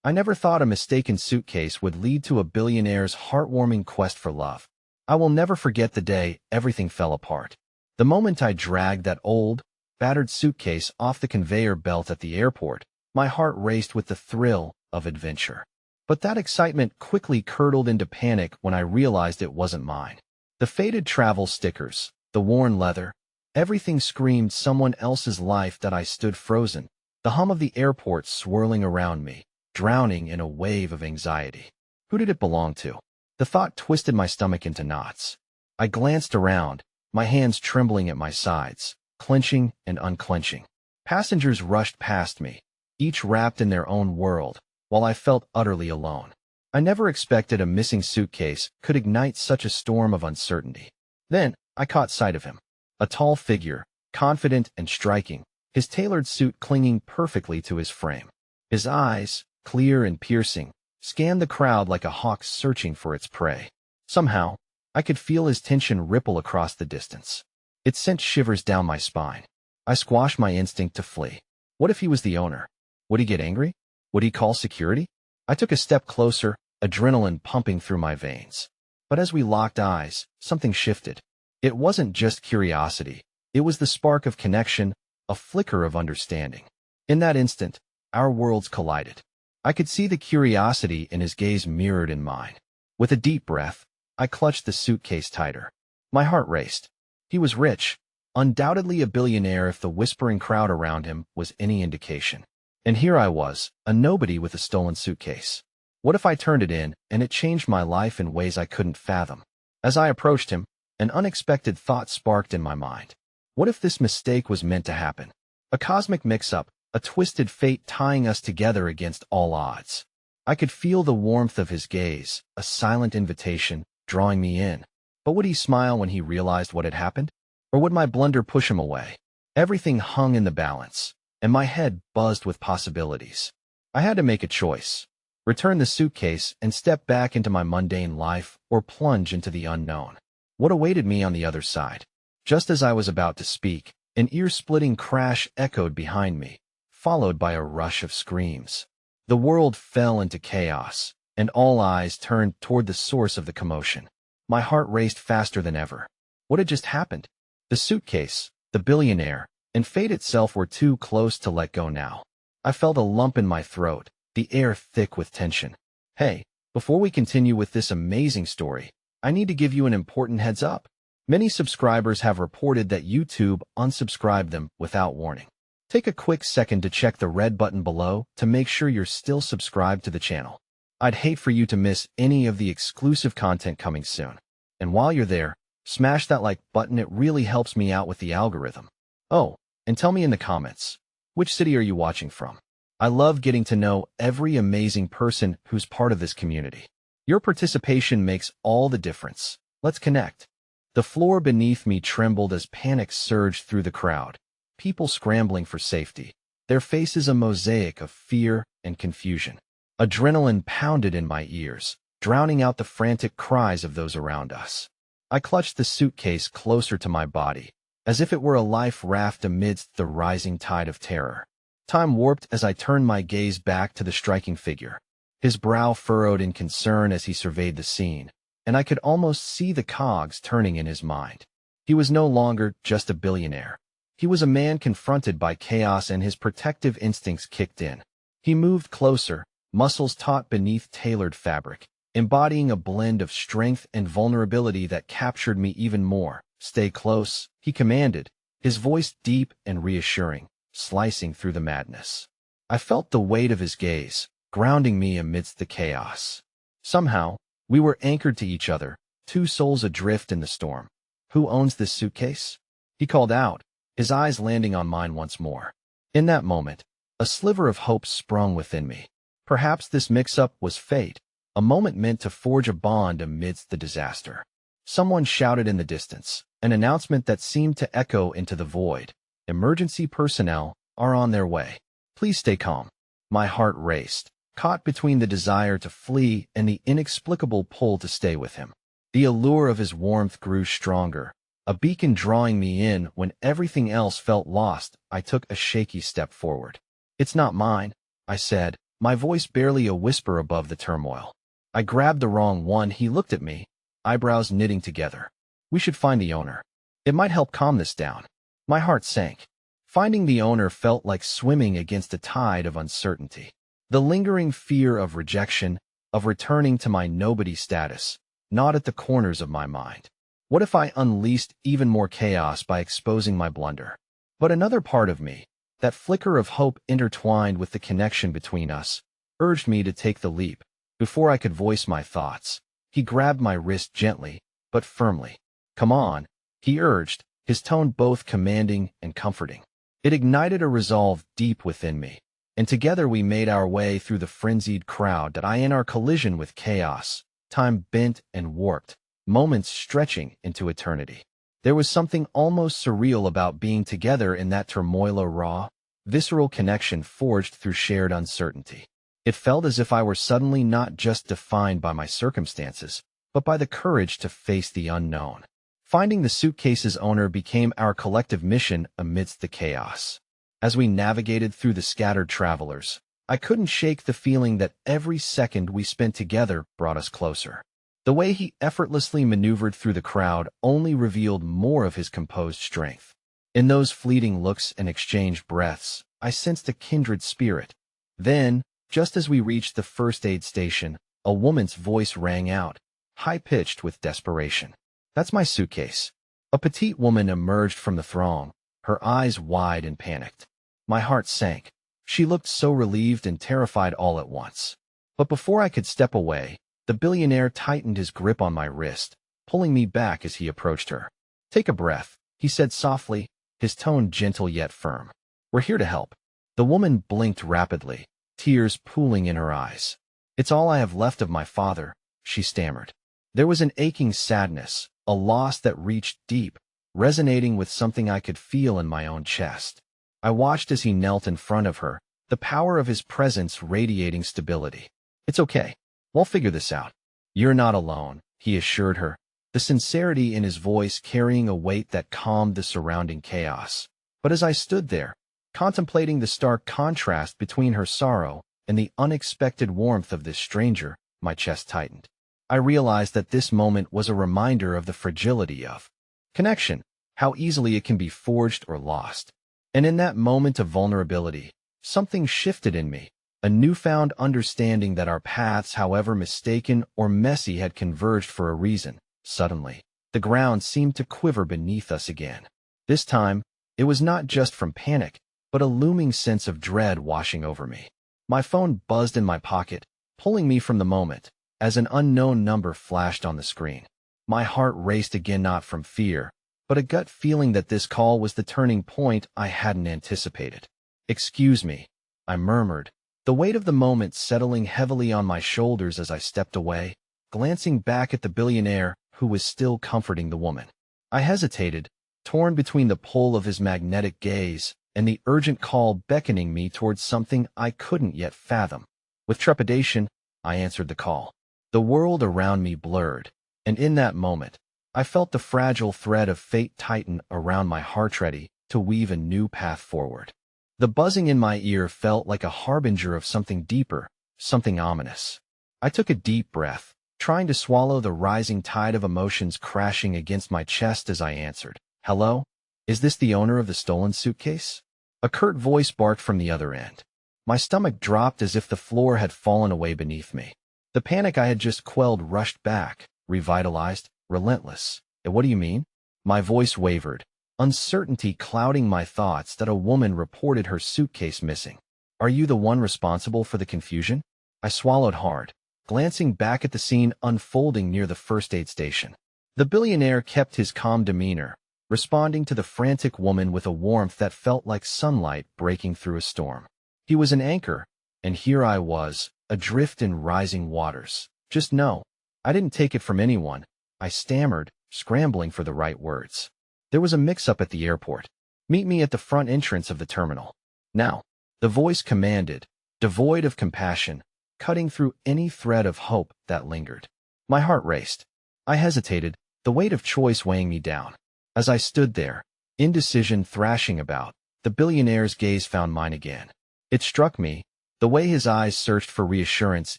I never thought a mistaken suitcase would lead to a billionaire's heartwarming quest for love. I will never forget the day everything fell apart. The moment I dragged that old, battered suitcase off the conveyor belt at the airport, my heart raced with the thrill of adventure. But that excitement quickly curdled into panic when I realized it wasn't mine. The faded travel stickers, the worn leather, everything screamed someone else's life that I stood frozen, the hum of the airport swirling around me, drowning in a wave of anxiety. Who did it belong to? The thought twisted my stomach into knots. I glanced around, my hands trembling at my sides, clenching and unclenching. Passengers rushed past me, each wrapped in their own world, while I felt utterly alone. I never expected a missing suitcase could ignite such a storm of uncertainty. Then, I caught sight of him. A tall figure, confident and striking, his tailored suit clinging perfectly to his frame. His eyes, clear and piercing, scanned the crowd like a hawk searching for its prey. Somehow, I could feel his tension ripple across the distance. It sent shivers down my spine. I squashed my instinct to flee. What if he was the owner? Would he get angry? Would he call security? I took a step closer, adrenaline pumping through my veins. But as we locked eyes, something shifted. It wasn't just curiosity. It was the spark of connection, a flicker of understanding. In that instant, our worlds collided. I could see the curiosity in his gaze mirrored in mine. With a deep breath, I clutched the suitcase tighter. My heart raced. He was rich, undoubtedly a billionaire if the whispering crowd around him was any indication. And here I was, a nobody with a stolen suitcase. What if I turned it in and it changed my life in ways I couldn't fathom? As I approached him, an unexpected thought sparked in my mind. What if this mistake was meant to happen? A cosmic mix-up, a twisted fate tying us together against all odds. I could feel the warmth of his gaze, a silent invitation, drawing me in. But would he smile when he realized what had happened? Or would my blunder push him away? Everything hung in the balance, and my head buzzed with possibilities. I had to make a choice. Return the suitcase and step back into my mundane life, or plunge into the unknown. What awaited me on the other side? Just as I was about to speak, an ear-splitting crash echoed behind me, followed by a rush of screams. The world fell into chaos, and all eyes turned toward the source of the commotion. My heart raced faster than ever. What had just happened? The suitcase, the billionaire, and fate itself were too close to let go now. I felt a lump in my throat, the air thick with tension. Hey, before we continue with this amazing story, I need to give you an important heads up. Many subscribers have reported that YouTube unsubscribed them without warning. Take a quick second to check the red button below to make sure you're still subscribed to the channel. I'd hate for you to miss any of the exclusive content coming soon. And while you're there, smash that like button, it really helps me out with the algorithm. Oh, and tell me in the comments, which city are you watching from? I love getting to know every amazing person who's part of this community. Your participation makes all the difference. Let's connect. The floor beneath me trembled as panic surged through the crowd, people scrambling for safety, their faces a mosaic of fear and confusion. Adrenaline pounded in my ears, drowning out the frantic cries of those around us. I clutched the suitcase closer to my body, as if it were a life raft amidst the rising tide of terror. Time warped as I turned my gaze back to the striking figure. His brow furrowed in concern as he surveyed the scene, and I could almost see the cogs turning in his mind. He was no longer just a billionaire. He was a man confronted by chaos, and his protective instincts kicked in. He moved closer, muscles taut beneath tailored fabric, embodying a blend of strength and vulnerability that captured me even more. "Stay close," he commanded, his voice deep and reassuring, slicing through the madness. I felt the weight of his gaze, grounding me amidst the chaos. Somehow, we were anchored to each other, two souls adrift in the storm. "Who owns this suitcase?" he called out, his eyes landing on mine once more. In that moment, a sliver of hope sprung within me. Perhaps this mix-up was fate, a moment meant to forge a bond amidst the disaster. Someone shouted in the distance, an announcement that seemed to echo into the void. "Emergency personnel are on their way. Please stay calm." My heart raced, caught between the desire to flee and the inexplicable pull to stay with him. The allure of his warmth grew stronger, a beacon drawing me in when everything else felt lost. I took a shaky step forward. "It's not mine," I said, my voice barely a whisper above the turmoil. I grabbed the wrong one. He looked at me, eyebrows knitting together. We should find the owner. It might help calm this down. My heart sank. Finding the owner felt like swimming against a tide of uncertainty. The lingering fear of rejection, of returning to my nobody status, gnawed at the corners of my mind. What if I unleashed even more chaos by exposing my blunder? But another part of me, that flicker of hope intertwined with the connection between us, urged me to take the leap. Before I could voice my thoughts, he grabbed my wrist gently, but firmly. "Come on," he urged, his tone both commanding and comforting. It ignited a resolve deep within me, and together we made our way through the frenzied crowd that I in our collision with chaos, time bent and warped, moments stretching into eternity. There was something almost surreal about being together in that turmoil, a raw, visceral connection forged through shared uncertainty. It felt as if I were suddenly not just defined by my circumstances, but by the courage to face the unknown. Finding the suitcase's owner became our collective mission amidst the chaos. As we navigated through the scattered travelers, I couldn't shake the feeling that every second we spent together brought us closer. The way he effortlessly maneuvered through the crowd only revealed more of his composed strength. In those fleeting looks and exchanged breaths, I sensed a kindred spirit. Then, just as we reached the first aid station, a woman's voice rang out, high-pitched with desperation. "That's my suitcase." A petite woman emerged from the throng, her eyes wide and panicked. My heart sank. She looked so relieved and terrified all at once. But before I could step away, the billionaire tightened his grip on my wrist, pulling me back as he approached her. "Take a breath," he said softly, his tone gentle yet firm. "We're here to help." The woman blinked rapidly, tears pooling in her eyes. "It's all I have left of my father," she stammered. There was an aching sadness, a loss that reached deep, resonating with something I could feel in my own chest. I watched as he knelt in front of her, the power of his presence radiating stability. "It's okay. We'll figure this out." "You're not alone," he assured her, the sincerity in his voice carrying a weight that calmed the surrounding chaos. But as I stood there, contemplating the stark contrast between her sorrow and the unexpected warmth of this stranger, my chest tightened. I realized that this moment was a reminder of the fragility of connection, how easily it can be forged or lost. And in that moment of vulnerability, something shifted in me, a newfound understanding that our paths, however mistaken or messy, had converged for a reason. Suddenly, the ground seemed to quiver beneath us again. This time, it was not just from panic, but a looming sense of dread washing over me. My phone buzzed in my pocket, pulling me from the moment, as an unknown number flashed on the screen. My heart raced again, not from fear, but a gut feeling that this call was the turning point I hadn't anticipated. "Excuse me," I murmured, the weight of the moment settling heavily on my shoulders as I stepped away, glancing back at the billionaire who was still comforting the woman. I hesitated, torn between the pull of his magnetic gaze and the urgent call beckoning me towards something I couldn't yet fathom. With trepidation, I answered the call. The world around me blurred, and in that moment, I felt the fragile thread of fate tighten around my heart, ready to weave a new path forward. The buzzing in my ear felt like a harbinger of something deeper, something ominous. I took a deep breath, trying to swallow the rising tide of emotions crashing against my chest as I answered, "Hello? Is this the owner of the stolen suitcase?" A curt voice barked from the other end. My stomach dropped as if the floor had fallen away beneath me. The panic I had just quelled rushed back, revitalized, relentless. "What do you mean?" My voice wavered, uncertainty clouding my thoughts that a woman reported her suitcase missing. "Are you the one responsible for the confusion?" I swallowed hard, glancing back at the scene unfolding near the first aid station. The billionaire kept his calm demeanor, responding to the frantic woman with a warmth that felt like sunlight breaking through a storm. He was an anchor, and here I was, adrift in rising waters. "Just know, I didn't take it from anyone," I stammered, scrambling for the right words. "There was a mix-up at the airport. Meet me at the front entrance of the terminal." "Now," the voice commanded, devoid of compassion, cutting through any thread of hope that lingered. My heart raced. I hesitated, the weight of choice weighing me down. As I stood there, indecision thrashing about, the billionaire's gaze found mine again. It struck me, The way his eyes searched for reassurance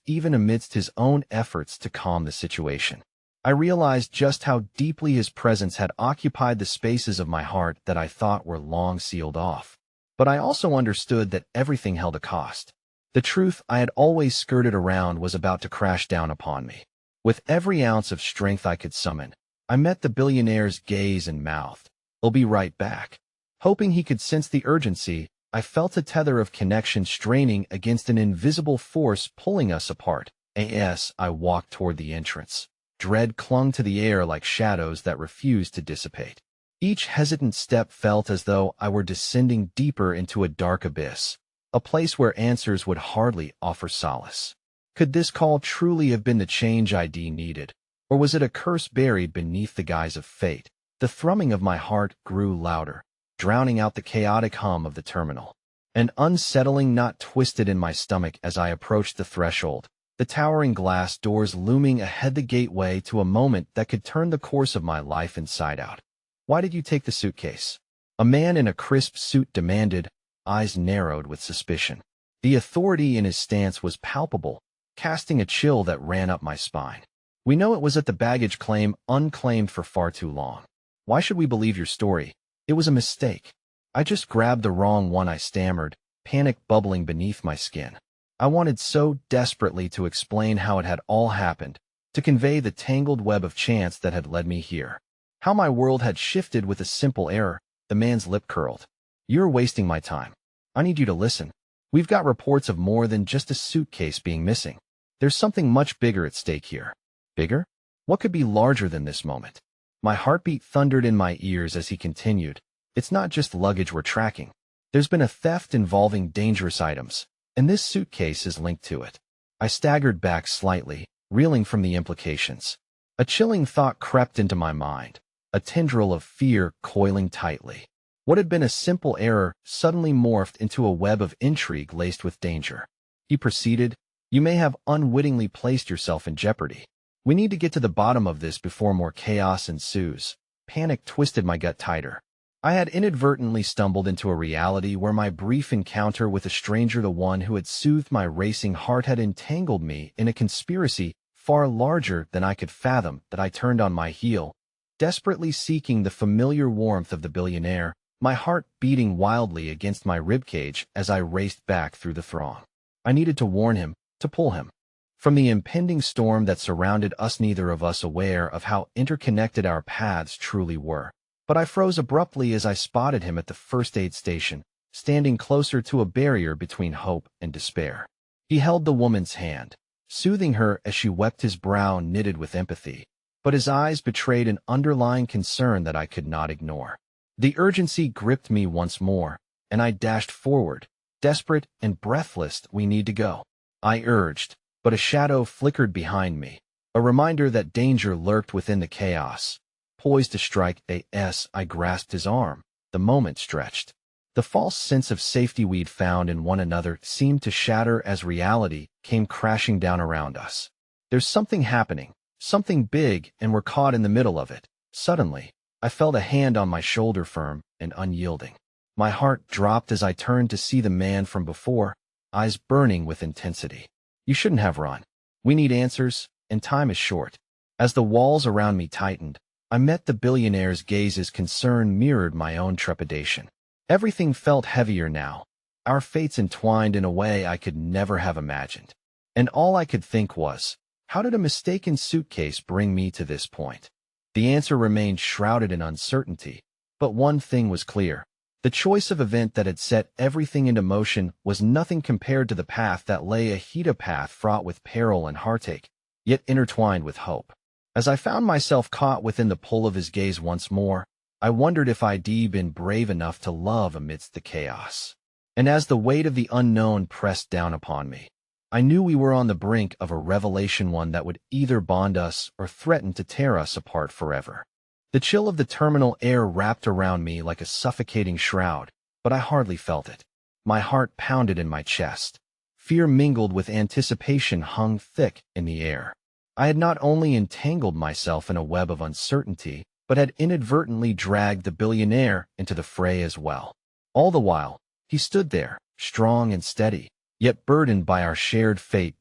even amidst his own efforts to calm the situation. I realized just how deeply his presence had occupied the spaces of my heart that I thought were long sealed off. But I also understood that everything held a cost. The truth I had always skirted around was about to crash down upon me. With every ounce of strength I could summon, I met the billionaire's gaze and mouthed, "I'll be right back." Hoping he could sense the urgency, I felt a tether of connection straining against an invisible force pulling us apart. As I walked toward the entrance, dread clung to the air like shadows that refused to dissipate. Each hesitant step felt as though I were descending deeper into a dark abyss, a place where answers would hardly offer solace. Could this call truly have been the change I needed, or was it a curse buried beneath the guise of fate? The thrumming of my heart grew louder, drowning out the chaotic hum of the terminal. An unsettling knot twisted in my stomach as I approached the threshold, the towering glass doors looming ahead, the gateway to a moment that could turn the course of my life inside out. "Why did you take the suitcase?" A man in a crisp suit demanded, eyes narrowed with suspicion. The authority in his stance was palpable, casting a chill that ran up my spine. "We know it was at the baggage claim, unclaimed for far too long. Why should we believe your story? It was a mistake. I just grabbed the wrong one," I stammered, panic bubbling beneath my skin. I wanted so desperately to explain how it had all happened, to convey the tangled web of chance that had led me here. How my world had shifted with a simple error. The man's lip curled. "You're wasting my time. I need you to listen. We've got reports of more than just a suitcase being missing. There's something much bigger at stake here." Bigger? What could be larger than this moment? My heartbeat thundered in my ears as he continued, "It's not just luggage we're tracking. There's been a theft involving dangerous items, and this suitcase is linked to it." I staggered back slightly, reeling from the implications. A chilling thought crept into my mind, a tendril of fear coiling tightly. What had been a simple error suddenly morphed into a web of intrigue laced with danger. He proceeded, "You may have unwittingly placed yourself in jeopardy. We need to get to the bottom of this before more chaos ensues." Panic twisted my gut tighter. I had inadvertently stumbled into a reality where my brief encounter with a stranger, the one who had soothed my racing heart, had entangled me in a conspiracy far larger than I could fathom. That I turned on my heel, desperately seeking the familiar warmth of the billionaire, my heart beating wildly against my ribcage as I raced back through the throng. I needed to warn him, to pull him from the impending storm that surrounded us, neither of us aware of how interconnected our paths truly were. But I froze abruptly as I spotted him at the first aid station, standing closer to a barrier between hope and despair. He held the woman's hand, soothing her as she wept, his brow knitted with empathy, but his eyes betrayed an underlying concern that I could not ignore. The urgency gripped me once more, and I dashed forward, desperate and breathless. "We need to go," I urged, but a shadow flickered behind me, a reminder that danger lurked within the chaos. Poised to strike, I grasped his arm. The moment stretched. The false sense of safety we'd found in one another seemed to shatter as reality came crashing down around us. "There's something happening, something big, and we're caught in the middle of it." Suddenly, I felt a hand on my shoulder, firm and unyielding. My heart dropped as I turned to see the man from before, eyes burning with intensity. "You shouldn't have run. We need answers, and time is short." As the walls around me tightened, I met the billionaire's gaze. His concern mirrored my own trepidation. Everything felt heavier now, our fates entwined in a way I could never have imagined. And all I could think was, how did a mistaken suitcase bring me to this point? The answer remained shrouded in uncertainty, but one thing was clear. The choice of event that had set everything into motion was nothing compared to the path that lay ahead, a path fraught with peril and heartache, yet intertwined with hope. As I found myself caught within the pull of his gaze once more, I wondered if I'd been brave enough to love amidst the chaos. And as the weight of the unknown pressed down upon me, I knew we were on the brink of a revelation, one that would either bond us or threaten to tear us apart forever. The chill of the terminal air wrapped around me like a suffocating shroud, but I hardly felt it. My heart pounded in my chest. Fear mingled with anticipation hung thick in the air. I had not only entangled myself in a web of uncertainty, but had inadvertently dragged the billionaire into the fray as well. All the while, he stood there, strong and steady, yet burdened by our shared fate.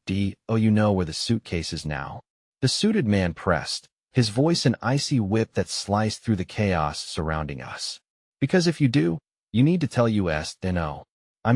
Oh, you know where the suitcase is now? The suited man pressed, his voice an icy whip that sliced through the chaos surrounding us. Because if you do, you need to tell us, no. I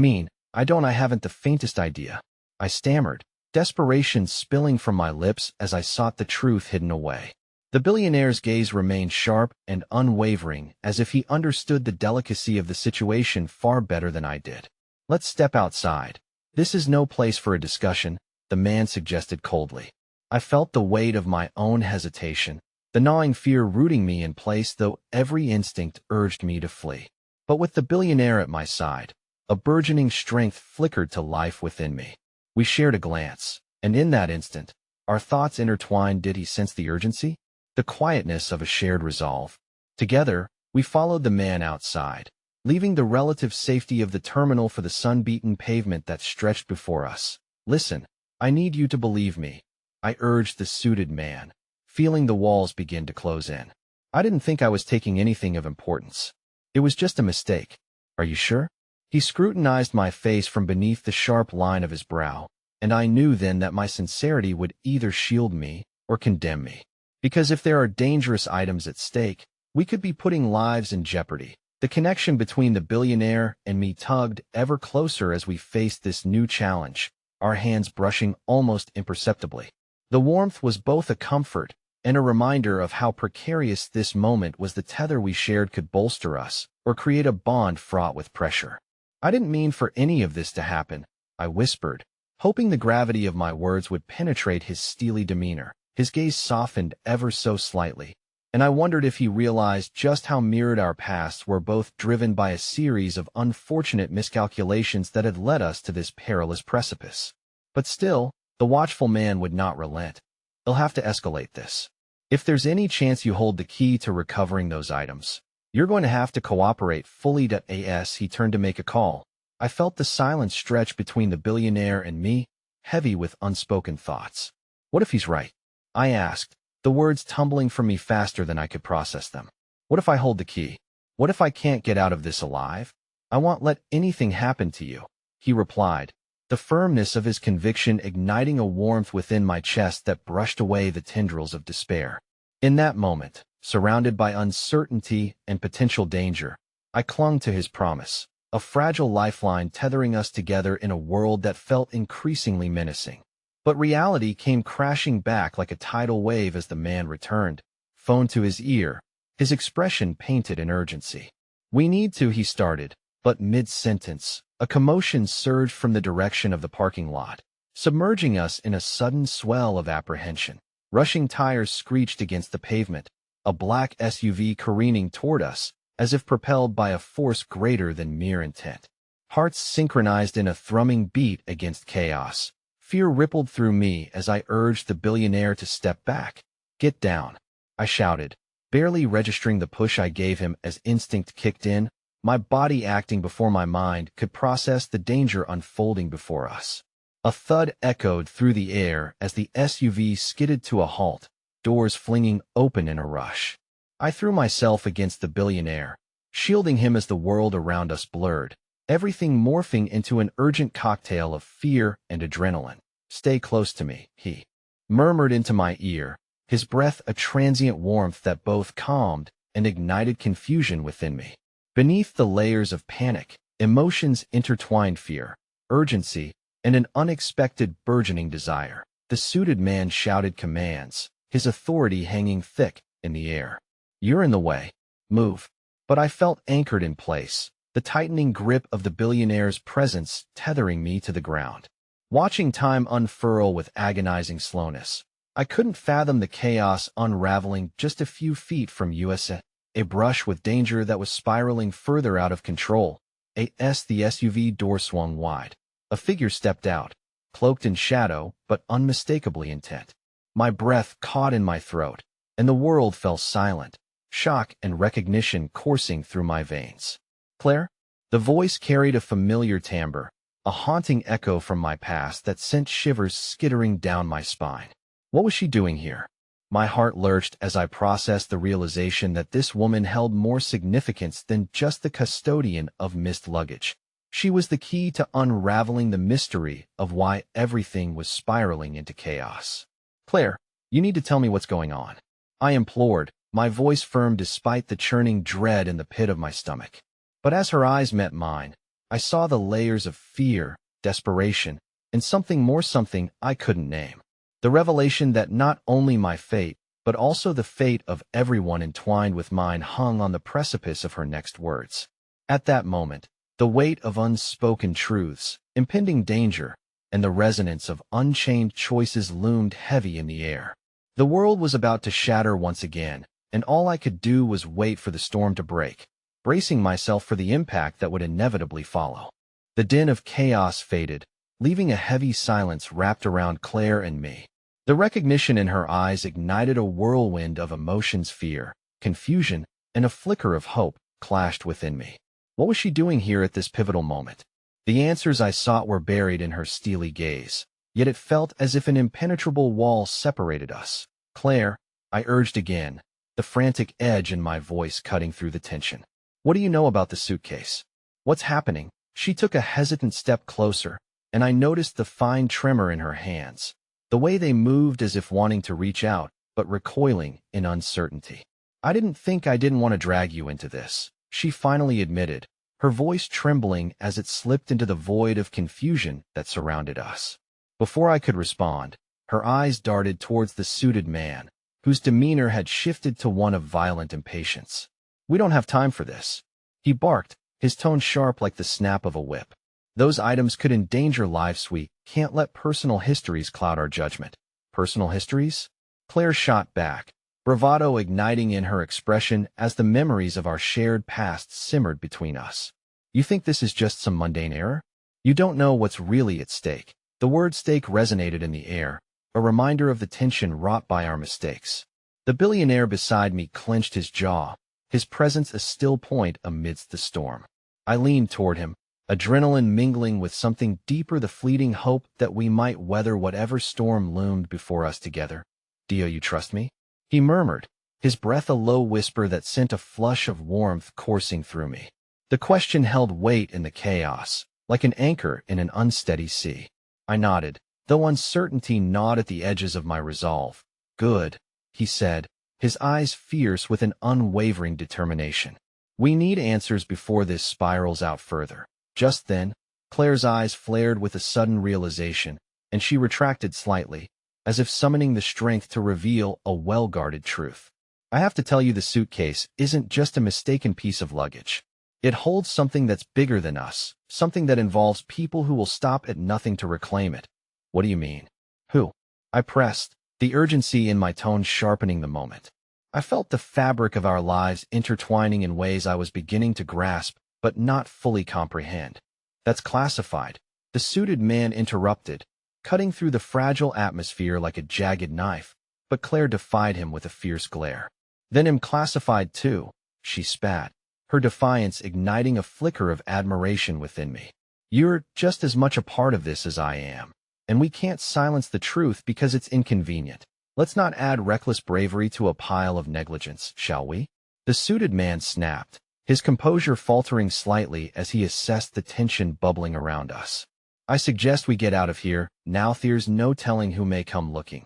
haven't the faintest idea. I stammered, desperation spilling from my lips as I sought the truth hidden away. The billionaire's gaze remained sharp and unwavering, as if he understood the delicacy of the situation far better than I did. Let's step outside. This is no place for a discussion, the man suggested coldly. I felt the weight of my own hesitation, the gnawing fear rooting me in place, though every instinct urged me to flee. But with the billionaire at my side, a burgeoning strength flickered to life within me. We shared a glance, and in that instant, our thoughts intertwined. Did he sense the urgency? The quietness of a shared resolve. Together, we followed the man outside, leaving the relative safety of the terminal for the sun-beaten pavement that stretched before us. Listen, I need you to believe me, I urged the suited man, feeling the walls begin to close in. I didn't think I was taking anything of importance. It was just a mistake. Are you sure? He scrutinized my face from beneath the sharp line of his brow, and I knew then that my sincerity would either shield me or condemn me. Because if there are dangerous items at stake, we could be putting lives in jeopardy. The connection between the billionaire and me tugged ever closer as we faced this new challenge, our hands brushing almost imperceptibly. The warmth was both a comfort and a reminder of how precarious this moment was. The tether we shared could bolster us or create a bond fraught with pressure. I didn't mean for any of this to happen, I whispered, hoping the gravity of my words would penetrate his steely demeanor. His gaze softened ever so slightly, and I wondered if he realized just how mirrored our pasts were, both driven by a series of unfortunate miscalculations that had led us to this perilous precipice. But still, the watchful man would not relent. He'll have to escalate this. If there's any chance you hold the key to recovering those items, you're going to have to cooperate fully. As he turned to make a call, I felt the silence stretch between the billionaire and me, heavy with unspoken thoughts. What if he's right? I asked, the words tumbling from me faster than I could process them. What if I hold the key? What if I can't get out of this alive? I won't let anything happen to you, he replied, the firmness of his conviction igniting a warmth within my chest that brushed away the tendrils of despair. In that moment, surrounded by uncertainty and potential danger, I clung to his promise, a fragile lifeline tethering us together in a world that felt increasingly menacing. But reality came crashing back like a tidal wave as the man returned, phone to his ear, his expression painted in urgency. We need to, he started, but mid-sentence, a commotion surged from the direction of the parking lot, submerging us in a sudden swell of apprehension. Rushing tires screeched against the pavement, a black SUV careening toward us, as if propelled by a force greater than mere intent. Hearts synchronized in a thrumming beat against chaos. Fear rippled through me as I urged the billionaire to step back. Get down, I shouted, barely registering the push I gave him as instinct kicked in, my body acting before my mind could process the danger unfolding before us. A thud echoed through the air as the SUV skidded to a halt, doors flinging open in a rush. I threw myself against the billionaire, shielding him as the world around us blurred, everything morphing into an urgent cocktail of fear and adrenaline. Stay close to me, he murmured into my ear, his breath a transient warmth that both calmed and ignited confusion within me. Beneath the layers of panic, emotions intertwined: fear, urgency, and an unexpected burgeoning desire. The suited man shouted commands, his authority hanging thick in the air. You're in the way. Move. But I felt anchored in place, the tightening grip of the billionaire's presence tethering me to the ground. Watching time unfurl with agonizing slowness, I couldn't fathom the chaos unraveling just a few feet from us. A brush with danger that was spiraling further out of control. The SUV door swung wide. A figure stepped out, cloaked in shadow but unmistakably intent. My breath caught in my throat, and the world fell silent, shock and recognition coursing through my veins. Claire? The voice carried a familiar timbre, a haunting echo from my past that sent shivers skittering down my spine. What was she doing here? My heart lurched as I processed the realization that this woman held more significance than just the custodian of missed luggage. She was the key to unraveling the mystery of why everything was spiraling into chaos. Claire, you need to tell me what's going on. I implored, my voice firm despite the churning dread in the pit of my stomach. But as her eyes met mine, I saw the layers of fear, desperation, and something I couldn't name. The revelation that not only my fate, but also the fate of everyone entwined with mine hung on the precipice of her next words. At that moment, the weight of unspoken truths, impending danger, and the resonance of unchained choices loomed heavy in the air. The world was about to shatter once again, and all I could do was wait for the storm to break, bracing myself for the impact that would inevitably follow. The din of chaos faded, leaving a heavy silence wrapped around Claire and me. The recognition in her eyes ignited a whirlwind of emotions. Fear, confusion, and a flicker of hope clashed within me. What was she doing here at this pivotal moment? The answers I sought were buried in her steely gaze, yet it felt as if an impenetrable wall separated us. Claire, I urged again, the frantic edge in my voice cutting through the tension. What do you know about the suitcase? What's happening? She took a hesitant step closer, and I noticed the fine tremor in her hands, the way they moved as if wanting to reach out, but recoiling in uncertainty. I didn't want to drag you into this, she finally admitted, her voice trembling as it slipped into the void of confusion that surrounded us. Before I could respond, her eyes darted towards the suited man, whose demeanor had shifted to one of violent impatience. We don't have time for this, he barked, his tone sharp like the snap of a whip. Those items could endanger lives. We can't let personal histories cloud our judgment. Personal histories? Claire shot back, bravado igniting in her expression as the memories of our shared past simmered between us. You think this is just some mundane error? You don't know what's really at stake. The word stake resonated in the air, a reminder of the tension wrought by our mistakes. The billionaire beside me clenched his jaw, his presence a still point amidst the storm. I leaned toward him, adrenaline mingling with something deeper, the fleeting hope that we might weather whatever storm loomed before us together. "Dio, you trust me?" he murmured, his breath a low whisper that sent a flush of warmth coursing through me. The question held weight in the chaos, like an anchor in an unsteady sea. I nodded, though uncertainty gnawed at the edges of my resolve. "Good," he said, his eyes fierce with an unwavering determination. "We need answers before this spirals out further." Just then, Claire's eyes flared with a sudden realization, and she retracted slightly, as if summoning the strength to reveal a well-guarded truth. "I have to tell you, the suitcase isn't just a mistaken piece of luggage. It holds something that's bigger than us, something that involves people who will stop at nothing to reclaim it." "What do you mean? Who?" I pressed, the urgency in my tone sharpening the moment. I felt the fabric of our lives intertwining in ways I was beginning to grasp, but not fully comprehend. "That's classified," the suited man interrupted, cutting through the fragile atmosphere like a jagged knife, but Claire defied him with a fierce glare. "Then I'm classified too," she spat, her defiance igniting a flicker of admiration within me. "You're just as much a part of this as I am, and we can't silence the truth because it's inconvenient. Let's not add reckless bravery to a pile of negligence, shall we?" The suited man snapped, his composure faltering slightly as he assessed the tension bubbling around us. "I suggest we get out of here, now. There's no telling who may come looking."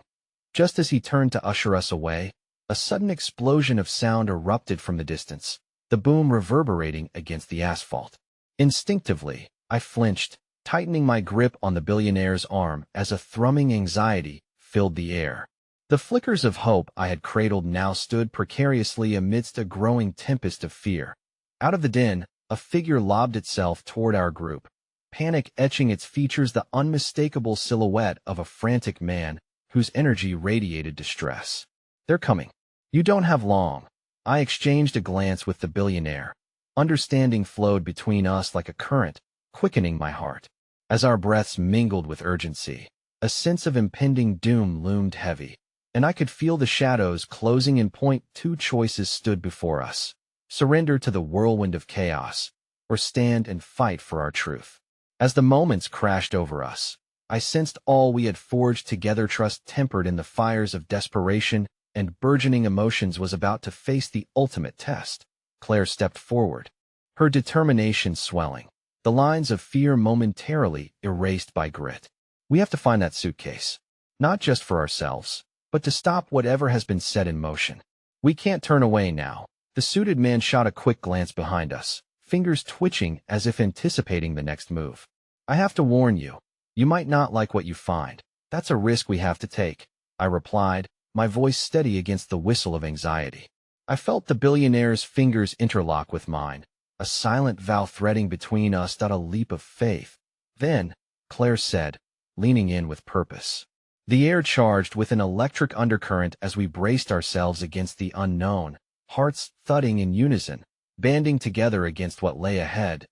Just as he turned to usher us away, a sudden explosion of sound erupted from the distance, the boom reverberating against the asphalt. Instinctively, I flinched, tightening my grip on the billionaire's arm as a thrumming anxiety filled the air. The flickers of hope I had cradled now stood precariously amidst a growing tempest of fear. Out of the din, a figure lobbed itself toward our group, panic etching its features, the unmistakable silhouette of a frantic man whose energy radiated distress. "They're coming. You don't have long." I exchanged a glance with the billionaire. Understanding flowed between us like a current, quickening my heart. As our breaths mingled with urgency, a sense of impending doom loomed heavy, and I could feel the shadows closing in. Two choices stood before us: surrender to the whirlwind of chaos, or stand and fight for our truth. As the moments crashed over us, I sensed all we had forged together, trust tempered in the fires of desperation and burgeoning emotions, was about to face the ultimate test. Claire stepped forward, her determination swelling. the lines of fear momentarily erased by grit. We have to find that suitcase. Not just for ourselves, but to stop whatever has been set in motion. We can't turn away now. The suited man shot a quick glance behind us, fingers twitching as if anticipating the next move. I have to warn you. You might not like what you find. That's a risk we have to take, I replied, my voice steady against the whistle of anxiety. I felt the billionaire's fingers interlock with mine, a silent vow threading between us that a leap of faith. Then, Claire said, leaning in with purpose. The air charged with an electric undercurrent as we braced ourselves against the unknown, hearts thudding in unison, banding together against what lay ahead.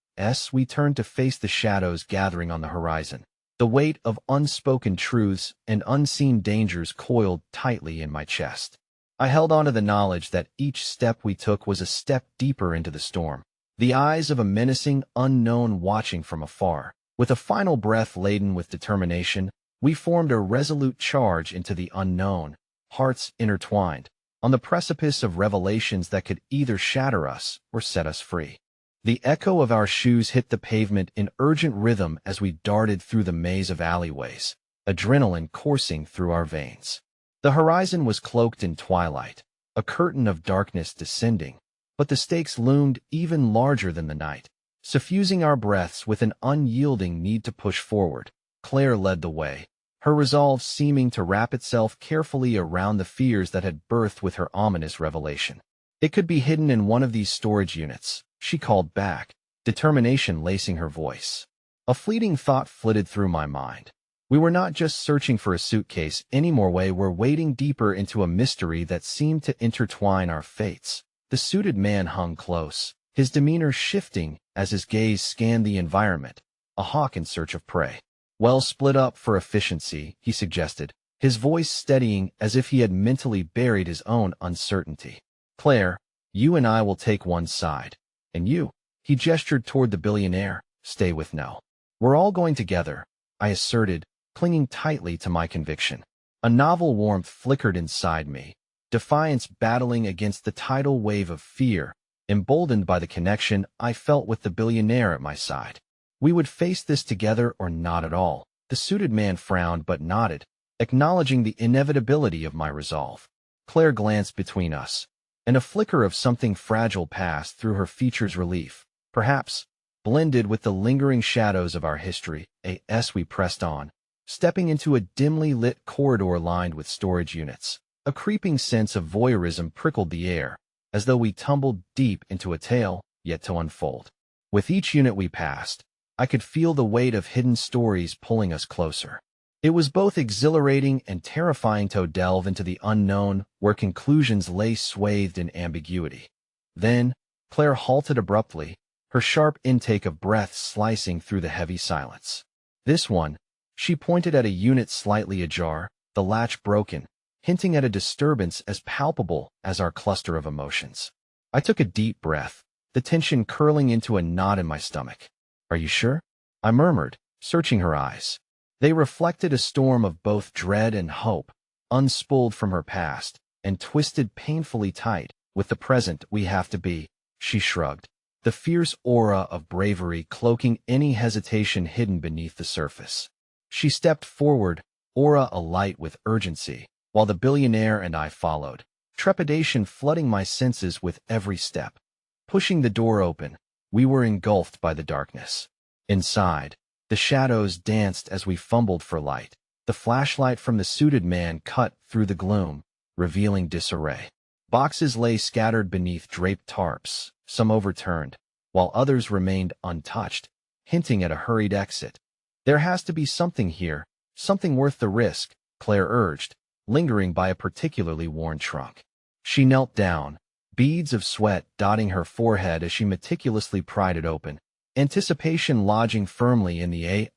We turned to face the shadows gathering on the horizon. The weight of unspoken truths and unseen dangers coiled tightly in my chest. I held on to the knowledge that each step we took was a step deeper into the storm, the eyes of a menacing unknown watching from afar. With a final breath laden with determination, we formed a resolute charge into the unknown, hearts intertwined, on the precipice of revelations that could either shatter us or set us free. The echo of our shoes hit the pavement in urgent rhythm as we darted through the maze of alleyways, adrenaline coursing through our veins. The horizon was cloaked in twilight, a curtain of darkness descending, but the stakes loomed even larger than the night, suffusing our breaths with an unyielding need to push forward. Claire led the way, her resolve seeming to wrap itself carefully around the fears that had birthed with her ominous revelation. It could be hidden in one of these storage units, she called back, determination lacing her voice. A fleeting thought flitted through my mind. We were not just searching for a suitcase anymore, we were wading deeper into a mystery that seemed to intertwine our fates. The suited man hung close, his demeanor shifting as his gaze scanned the environment, a hawk in search of prey. Well, split up for efficiency, he suggested, his voice steadying as if he had mentally buried his own uncertainty. Claire, you and I will take one side. And you, he gestured toward the billionaire, stay with No. We're all going together, I asserted, clinging tightly to my conviction. A novel warmth flickered inside me, defiance battling against the tidal wave of fear, emboldened by the connection I felt with the billionaire at my side. We would face this together or not at all. The suited man frowned but nodded, acknowledging the inevitability of my resolve. Claire glanced between us, and a flicker of something fragile passed through her features, relief, perhaps, blended with the lingering shadows of our history. As we pressed on, stepping into a dimly lit corridor lined with storage units, a creeping sense of voyeurism prickled the air, as though we tumbled deep into a tale yet to unfold. With each unit we passed, I could feel the weight of hidden stories pulling us closer. It was both exhilarating and terrifying to delve into the unknown, where conclusions lay swathed in ambiguity. Then, Claire halted abruptly, her sharp intake of breath slicing through the heavy silence. This one, she pointed at a unit slightly ajar, the latch broken, hinting at a disturbance as palpable as our cluster of emotions. I took a deep breath, the tension curling into a knot in my stomach. Are you sure? I murmured, searching her eyes. They reflected a storm of both dread and hope, unspooled from her past, and twisted painfully tight with the present. We have to be, she shrugged, the fierce aura of bravery cloaking any hesitation hidden beneath the surface. She stepped forward, aura alight with urgency, while the billionaire and I followed, trepidation flooding my senses with every step. Pushing the door open, we were engulfed by the darkness. Inside, the shadows danced as we fumbled for light. The flashlight from the suited man cut through the gloom, revealing disarray. Boxes lay scattered beneath draped tarps, some overturned, while others remained untouched, hinting at a hurried exit. There has to be something here, something worth the risk, Claire urged, lingering by a particularly worn trunk. She knelt down, beads of sweat dotting her forehead as she meticulously pried it open, anticipation lodging firmly in the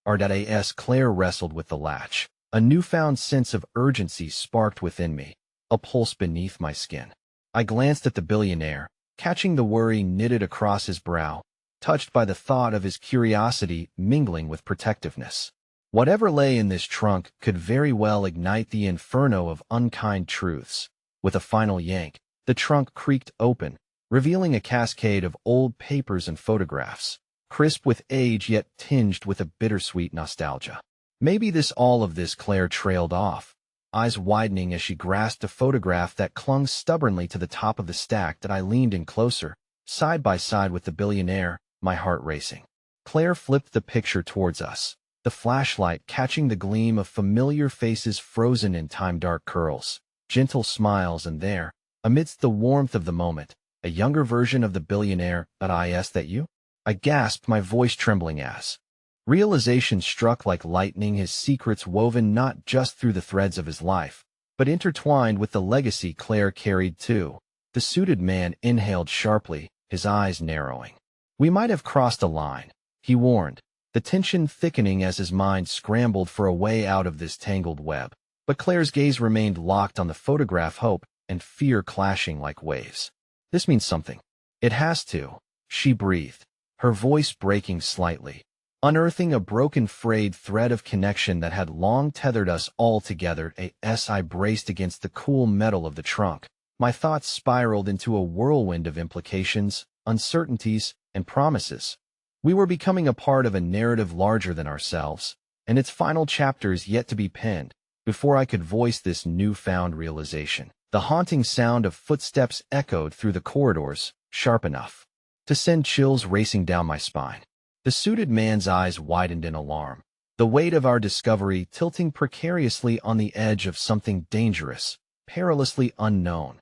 as Claire wrestled with the latch. A newfound sense of urgency sparked within me, a pulse beneath my skin. I glanced at the billionaire, catching the worry knitted across his brow, touched by the thought of his curiosity mingling with protectiveness. Whatever lay in this trunk could very well ignite the inferno of unkind truths. With a final yank, the trunk creaked open, revealing a cascade of old papers and photographs. crisp with age yet tinged with a bittersweet nostalgia. Maybe all of this, Claire trailed off, eyes widening as she grasped a photograph that clung stubbornly to the top of the stack that I leaned in closer, side by side with the billionaire, my heart racing. Claire flipped the picture towards us, the flashlight catching the gleam of familiar faces frozen in time, dark curls, gentle smiles, and there, amidst the warmth of the moment, a younger version of the billionaire. Is that you? I gasped, my voice trembling as realization struck like lightning, his secrets woven not just through the threads of his life, but intertwined with the legacy Claire carried too. The suited man inhaled sharply, his eyes narrowing. We might have crossed a line, he warned, the tension thickening as his mind scrambled for a way out of this tangled web. But Claire's gaze remained locked on the photograph, hope and fear clashing like waves. This means something. It has to, she breathed, her voice breaking slightly, unearthing a broken, frayed thread of connection that had long tethered us all together. I braced against the cool metal of the trunk. My thoughts spiraled into a whirlwind of implications, uncertainties, and promises. We were becoming a part of a narrative larger than ourselves, and its final chapters yet to be penned. Before I could voice this newfound realization, the haunting sound of footsteps echoed through the corridors, sharp enough to send chills racing down my spine. The suited man's eyes widened in alarm, the weight of our discovery tilting precariously on the edge of something dangerous, perilously unknown.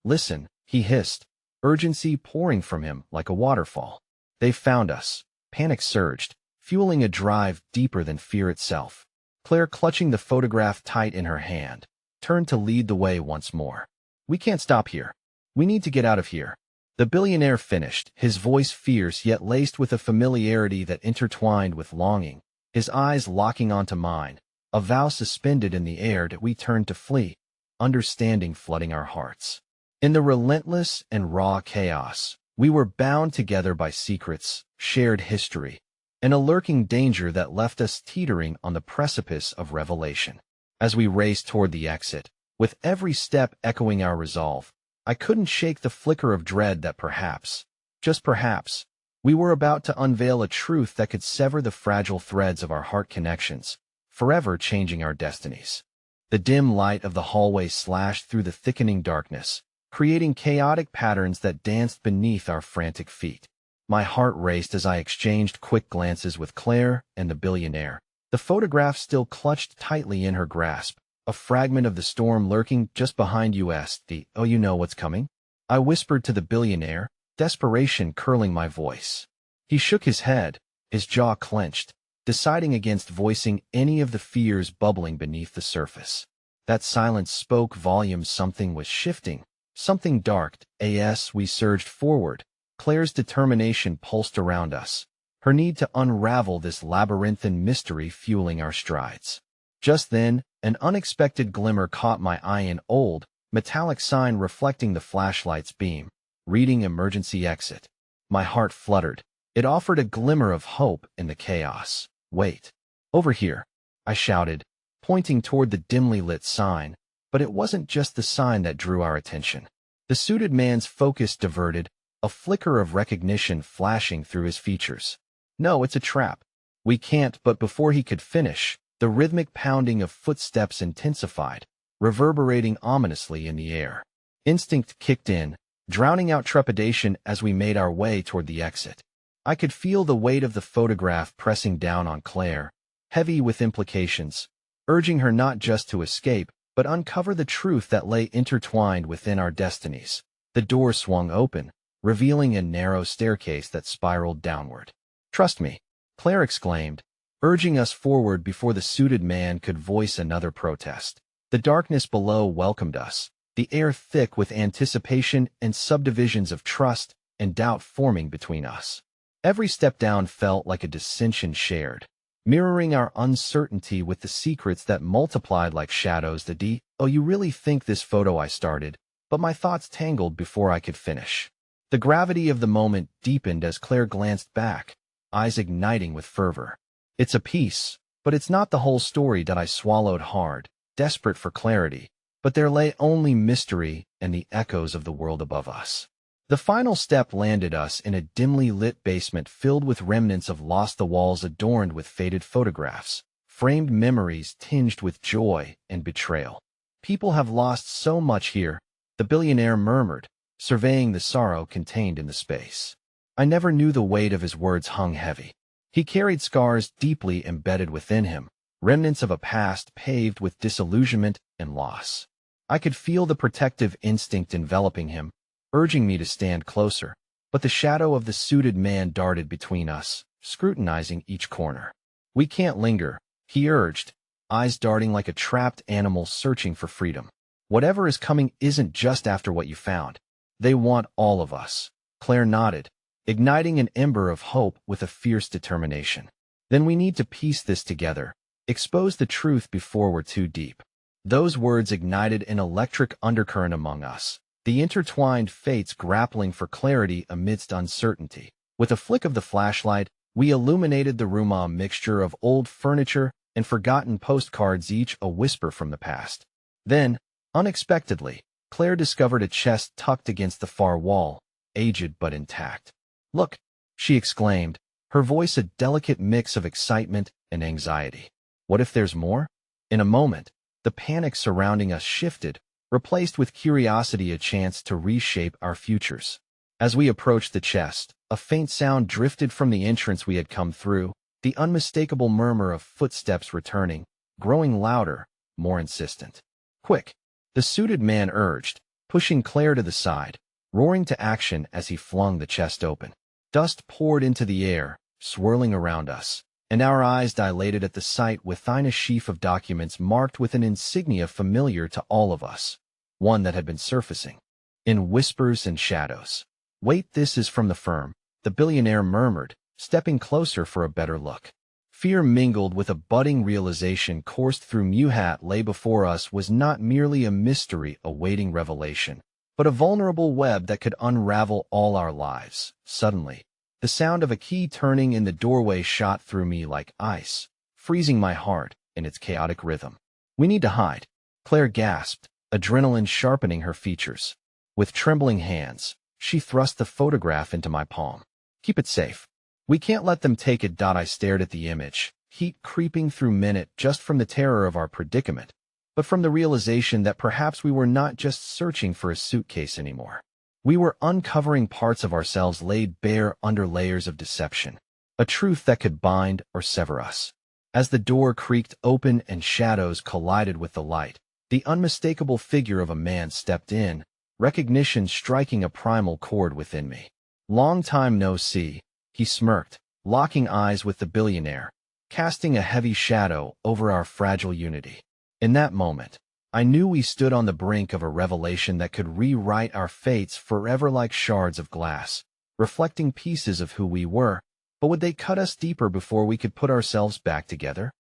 Listen, he hissed, urgency pouring from him like a waterfall. They've found us. Panic surged, fueling a drive deeper than fear itself. Claire, clutching the photograph tight in her hand, turned to lead the way once more. We can't stop here. We need to get out of here. The billionaire finished, his voice fierce yet laced with a familiarity that intertwined with longing, his eyes locking onto mine, a vow suspended in the air that we turned to flee, understanding flooding our hearts. In the relentless and raw chaos, we were bound together by secrets, shared history, and a lurking danger that left us teetering on the precipice of revelation. As we raced toward the exit, with every step echoing our resolve, I couldn't shake the flicker of dread that perhaps, just perhaps, we were about to unveil a truth that could sever the fragile threads of our heart connections, forever changing our destinies. The dim light of the hallway slashed through the thickening darkness, creating chaotic patterns that danced beneath our frantic feet. My heart raced as I exchanged quick glances with Claire and the billionaire, the photograph still clutched tightly in her grasp, a fragment of the storm lurking just behind us. Oh, you know what's coming? I whispered to the billionaire, desperation curling my voice. He shook his head, his jaw clenched, deciding against voicing any of the fears bubbling beneath the surface. That silence spoke volumes. Something was shifting, something dark. As we surged forward, Claire's determination pulsed around us, her need to unravel this labyrinthine mystery fueling our strides. Just then, an unexpected glimmer caught my eye, an old, metallic sign reflecting the flashlight's beam, reading emergency exit. My heart fluttered. It offered a glimmer of hope in the chaos. Wait. Over here, I shouted, pointing toward the dimly lit sign, but it wasn't just the sign that drew our attention. The suited man's focus diverted, a flicker of recognition flashing through his features. No, it's a trap. We can't. But before he could finish, the rhythmic pounding of footsteps intensified, reverberating ominously in the air. Instinct kicked in, drowning out trepidation as we made our way toward the exit. I could feel the weight of the photograph pressing down on Claire, heavy with implications, urging her not just to escape, but uncover the truth that lay intertwined within our destinies. The door swung open, revealing a narrow staircase that spiraled downward. Trust me, Claire exclaimed, urging us forward before the suited man could voice another protest. The darkness below welcomed us, the air thick with anticipation and subdivisions of trust and doubt forming between us. Every step down felt like a dissension shared, mirroring our uncertainty with the secrets that multiplied like shadows. Oh, you really think this photo? I started, but my thoughts tangled before I could finish. The gravity of the moment deepened as Claire glanced back, eyes igniting with fervor. It's a piece, but it's not the whole story. I swallowed hard, desperate for clarity, but there lay only mystery and the echoes of the world above us. The final step landed us in a dimly lit basement filled with remnants of lost, the walls adorned with faded photographs, framed memories tinged with joy and betrayal. People have lost so much here, the billionaire murmured, surveying the sorrow contained in the space. I never knew the weight of his words hung heavy. He carried scars deeply embedded within him, remnants of a past paved with disillusionment and loss. I could feel the protective instinct enveloping him, urging me to stand closer, but the shadow of the suited man darted between us, scrutinizing each corner. We can't linger, he urged, eyes darting like a trapped animal searching for freedom. Whatever is coming isn't just after what you found. They want all of us. Claire nodded, igniting an ember of hope with a fierce determination. Then we need to piece this together, expose the truth before we're too deep. Those words ignited an electric undercurrent among us, the intertwined fates grappling for clarity amidst uncertainty. With a flick of the flashlight, we illuminated the room, a mixture of old furniture and forgotten postcards, each a whisper from the past. Then, unexpectedly, Claire discovered a chest tucked against the far wall, aged but intact. "Look," she exclaimed, her voice a delicate mix of excitement and anxiety. "What if there's more?" In a moment, the panic surrounding us shifted, replaced with curiosity, a chance to reshape our futures. As we approached the chest, a faint sound drifted from the entrance we had come through, the unmistakable murmur of footsteps returning, growing louder, more insistent. "Quick!" the suited man urged, pushing Claire to the side, roaring to action as he flung the chest open. Dust poured into the air, swirling around us, and our eyes dilated at the sight within. A sheaf of documents marked with an insignia familiar to all of us, one that had been surfacing in whispers and shadows. "Wait, this is from the firm," the billionaire murmured, stepping closer for a better look. Fear mingled with a budding realization coursed through me. What lay before us was not merely a mystery awaiting revelation, but a vulnerable web that could unravel all our lives. Suddenly, the sound of a key turning in the doorway shot through me like ice, freezing my heart in its chaotic rhythm. "We need to hide," Claire gasped, adrenaline sharpening her features. With trembling hands, she thrust the photograph into my palm. "Keep it safe. We can't let them take it." I stared at the image, heat creeping through me, not just from the terror of our predicament, but from the realization that perhaps we were not just searching for a suitcase anymore. We were uncovering parts of ourselves laid bare under layers of deception, a truth that could bind or sever us. As the door creaked open and shadows collided with the light, the unmistakable figure of a man stepped in, recognition striking a primal chord within me. "Long time no see," he smirked, locking eyes with the billionaire, casting a heavy shadow over our fragile unity. In that moment, I knew we stood on the brink of a revelation that could rewrite our fates forever, like shards of glass, reflecting pieces of who we were. But would they cut us deeper before we could put ourselves back together?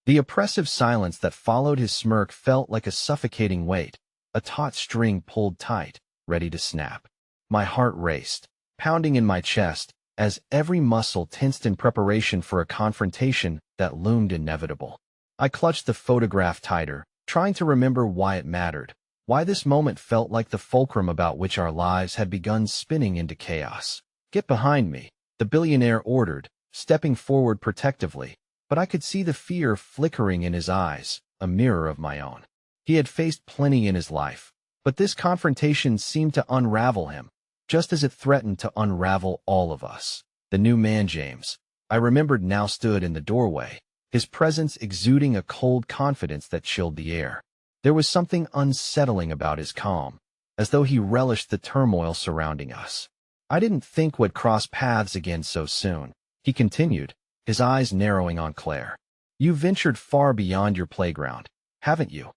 The oppressive silence that followed his smirk felt like a suffocating weight, a taut string pulled tight, ready to snap. My heart raced, pounding in my chest, as every muscle tensed in preparation for a confrontation that loomed inevitable. I clutched the photograph tighter, trying to remember why it mattered, why this moment felt like the fulcrum about which our lives had begun spinning into chaos. "Get behind me," the billionaire ordered, stepping forward protectively, but I could see the fear flickering in his eyes, a mirror of my own. He had faced plenty in his life, but this confrontation seemed to unravel him, just as it threatened to unravel all of us. The new man, James, I remembered, now stood in the doorway, his presence exuding a cold confidence that chilled the air. There was something unsettling about his calm, as though he relished the turmoil surrounding us. "I didn't think we'd cross paths again so soon," he continued, his eyes narrowing on Claire. "You've ventured far beyond your playground, haven't you?"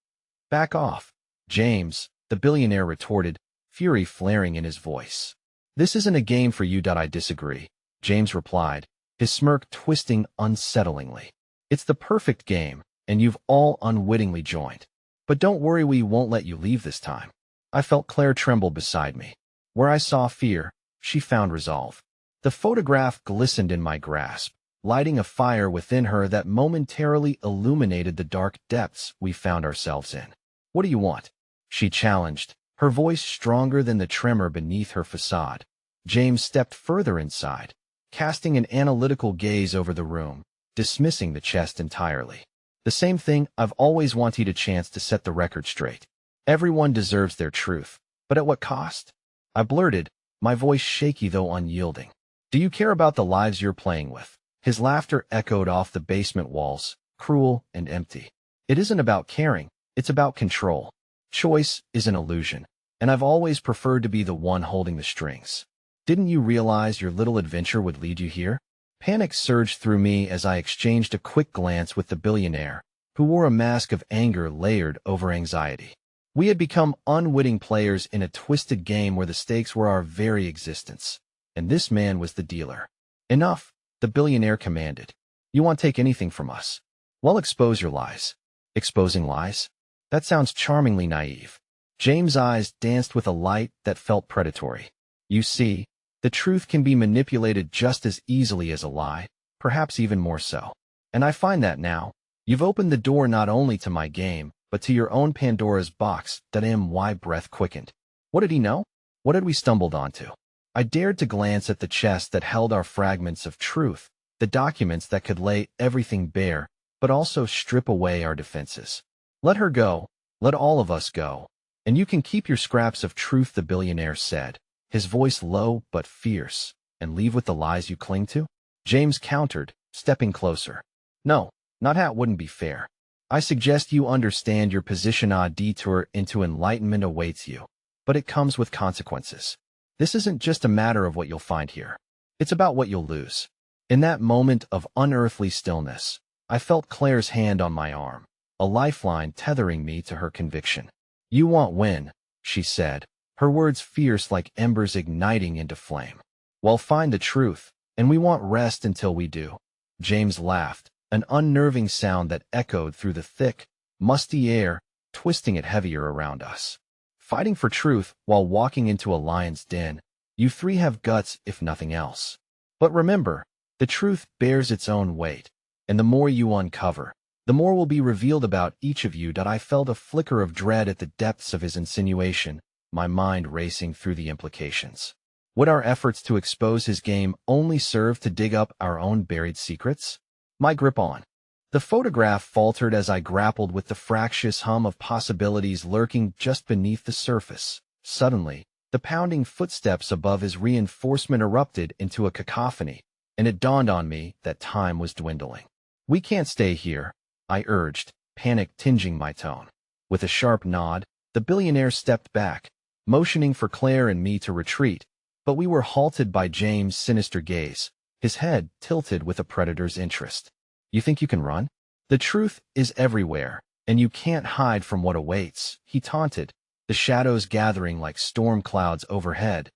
"Back off, James," the billionaire retorted, fury flaring in his voice. "This isn't a game for you." "I disagree," James replied, his smirk twisting unsettlingly. "It's the perfect game, and you've all unwittingly joined. But don't worry, we won't let you leave this time." I felt Claire tremble beside me. Where I saw fear, she found resolve. The photograph glistened in my grasp, lighting a fire within her that momentarily illuminated the dark depths we found ourselves in. "What do you want?" she challenged, her voice stronger than the tremor beneath her facade. James stepped further inside, casting an analytical gaze over the room, dismissing the chest entirely. The same thing, I've always wanted a chance to set the record straight. Everyone deserves their truth, but at what cost? I blurted, my voice shaky though unyielding. Do you care about the lives you're playing with? His laughter echoed off the basement walls, cruel and empty. It isn't about caring, it's about control. Choice is an illusion, and I've always preferred to be the one holding the strings. Didn't you realize your little adventure would lead you here? Panic surged through me as I exchanged a quick glance with the billionaire, who wore a mask of anger layered over anxiety. We had become unwitting players in a twisted game where the stakes were our very existence, and this man was the dealer. Enough, the billionaire commanded. You won't take anything from us. Well, expose your lies. Exposing lies? That sounds charmingly naive. James' eyes danced with a light that felt predatory. You see, the truth can be manipulated just as easily as a lie, perhaps even more so. And I find that now, you've opened the door not only to my game, but to your own Pandora's box. My breath quickened. What did he know? What had we stumbled onto? I dared to glance at the chest that held our fragments of truth, the documents that could lay everything bare, but also strip away our defenses. Let her go. Let all of us go. And you can keep your scraps of truth, the billionaire said, his voice low but fierce. And leave with the lies you cling to? James countered, stepping closer. No, not that wouldn't be fair. I suggest you understand your position. A detour into enlightenment awaits you. But it comes with consequences. This isn't just a matter of what you'll find here. It's about what you'll lose. In that moment of unearthly stillness, I felt Claire's hand on my arm, a lifeline tethering me to her conviction. You won't win, she said, her words fierce like embers igniting into flame. Well, find the truth, and we won't rest until we do. James laughed, an unnerving sound that echoed through the thick, musty air, twisting it heavier around us. Fighting for truth while walking into a lion's den, you three have guts if nothing else. But remember, the truth bears its own weight, and the more you uncover, the more will be revealed about each of you. I felt a flicker of dread at the depths of his insinuation, my mind racing through the implications. Would our efforts to expose his game only serve to dig up our own buried secrets? My grip on the photograph faltered as I grappled with the fractious hum of possibilities lurking just beneath the surface. Suddenly, the pounding footsteps above his reinforcement erupted into a cacophony, and it dawned on me that time was dwindling. We can't stay here, I urged, panic tinging my tone. With a sharp nod, the billionaire stepped back, motioning for Claire and me to retreat, but we were halted by James' sinister gaze, his head tilted with a predator's interest. You think you can run? The truth is everywhere, and you can't hide from what awaits, he taunted, the shadows gathering like storm clouds overhead.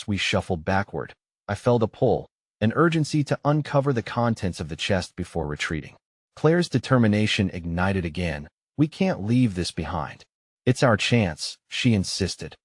We shuffled backward. I felt a pull, an urgency to uncover the contents of the chest before retreating. Claire's determination ignited again. We can't leave this behind. It's our chance, she insisted.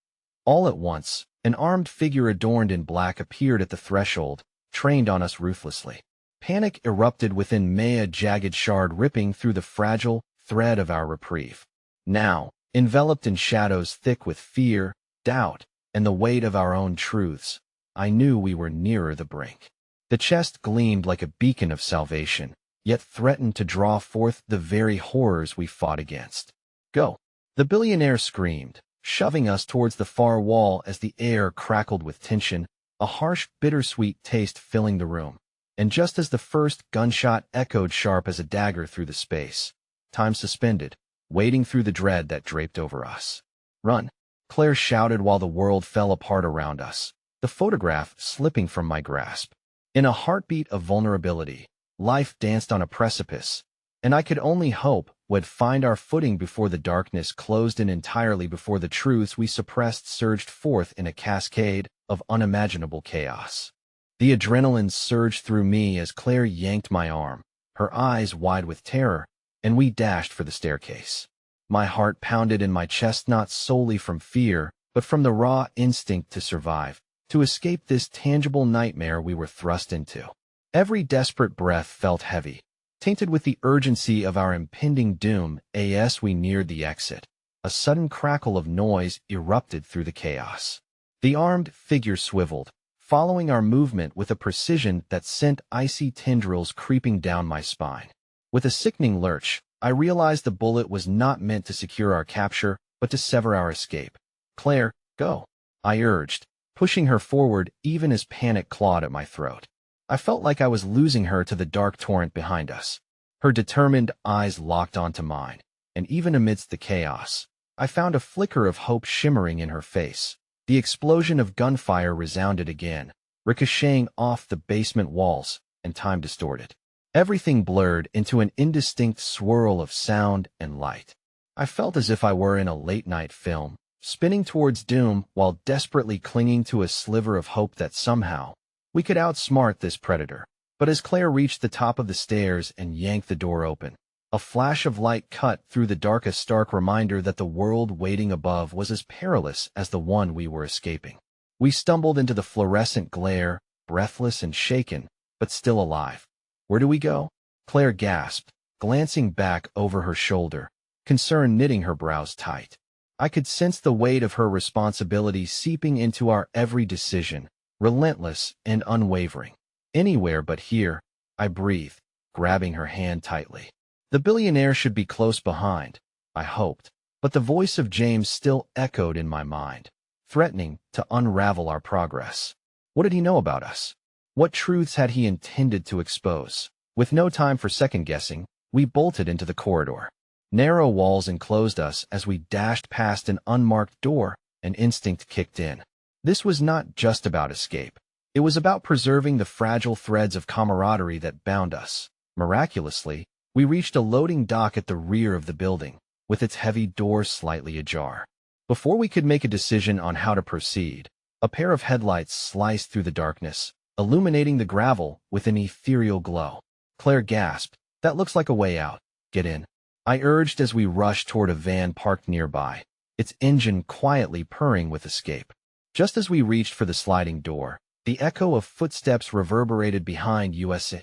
All at once, an armed figure adorned in black appeared at the threshold, trained on us ruthlessly. Panic erupted within me, a jagged shard ripping through the fragile thread of our reprieve. Now, enveloped in shadows thick with fear, doubt, and the weight of our own truths, I knew we were nearer the brink. The chest gleamed like a beacon of salvation, yet threatened to draw forth the very horrors we fought against. Go! The billionaire screamed, shoving us towards the far wall as the air crackled with tension, a harsh, bittersweet taste filling the room. And just as the first gunshot echoed sharp as a dagger through the space, time suspended, waiting through the dread that draped over us. Run! Claire shouted while the world fell apart around us, the photograph slipping from my grasp. In a heartbeat of vulnerability, life danced on a precipice, and I could only hope we'd find our footing before the darkness closed in entirely, before the truths we suppressed surged forth in a cascade of unimaginable chaos. The adrenaline surged through me as Claire yanked my arm, her eyes wide with terror, and we dashed for the staircase. My heart pounded in my chest, not solely from fear, but from the raw instinct to survive, to escape this tangible nightmare we were thrust into. Every desperate breath felt heavy, tainted with the urgency of our impending doom. As we neared the exit, a sudden crackle of noise erupted through the chaos. The armed figure swiveled, following our movement with a precision that sent icy tendrils creeping down my spine. With a sickening lurch, I realized the bullet was not meant to secure our capture, but to sever our escape. "Claire, go," I urged, pushing her forward even as panic clawed at my throat. I felt like I was losing her to the dark torrent behind us. Her determined eyes locked onto mine, and even amidst the chaos, I found a flicker of hope shimmering in her face. The explosion of gunfire resounded again, ricocheting off the basement walls, and time distorted. Everything blurred into an indistinct swirl of sound and light. I felt as if I were in a late-night film, spinning towards doom while desperately clinging to a sliver of hope that somehow we could outsmart this predator. But as Claire reached the top of the stairs and yanked the door open, a flash of light cut through the dark, a stark reminder that the world waiting above was as perilous as the one we were escaping. We stumbled into the fluorescent glare, breathless and shaken, but still alive. "Where do we go?" Claire gasped, glancing back over her shoulder, concern knitting her brows tight. I could sense the weight of her responsibility seeping into our every decision, relentless and unwavering. "Anywhere but here," I breathed, grabbing her hand tightly. The billionaire should be close behind, I hoped, but the voice of James still echoed in my mind, threatening to unravel our progress. What did he know about us? What truths had he intended to expose? With no time for second-guessing, we bolted into the corridor. Narrow walls enclosed us as we dashed past an unmarked door, and instinct kicked in. This was not just about escape. It was about preserving the fragile threads of camaraderie that bound us. Miraculously, we reached a loading dock at the rear of the building, with its heavy door slightly ajar. Before we could make a decision on how to proceed, a pair of headlights sliced through the darkness, illuminating the gravel with an ethereal glow. Claire gasped, "That looks like a way out. Get in," I urged as we rushed toward a van parked nearby, its engine quietly purring with escape. Just as we reached for the sliding door, the echo of footsteps reverberated behind us,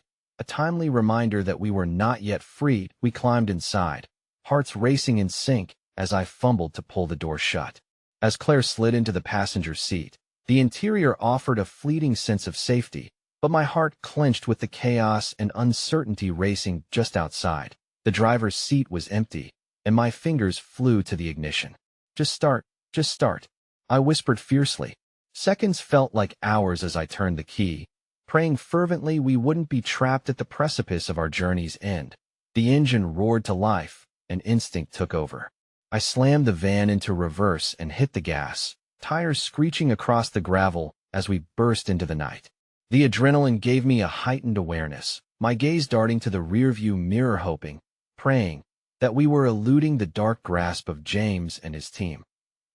a timely reminder that we were not yet free. We climbed inside, hearts racing in sync as I fumbled to pull the door shut. As Claire slid into the passenger seat, the interior offered a fleeting sense of safety, but my heart clenched with the chaos and uncertainty racing just outside. The driver's seat was empty, and my fingers flew to the ignition. Just start," I whispered fiercely. Seconds felt like hours as I turned the key, praying fervently we wouldn't be trapped at the precipice of our journey's end. The engine roared to life, and instinct took over. I slammed the van into reverse and hit the gas, tires screeching across the gravel as we burst into the night. The adrenaline gave me a heightened awareness, my gaze darting to the rearview mirror, hoping, praying, that we were eluding the dark grasp of James and his team.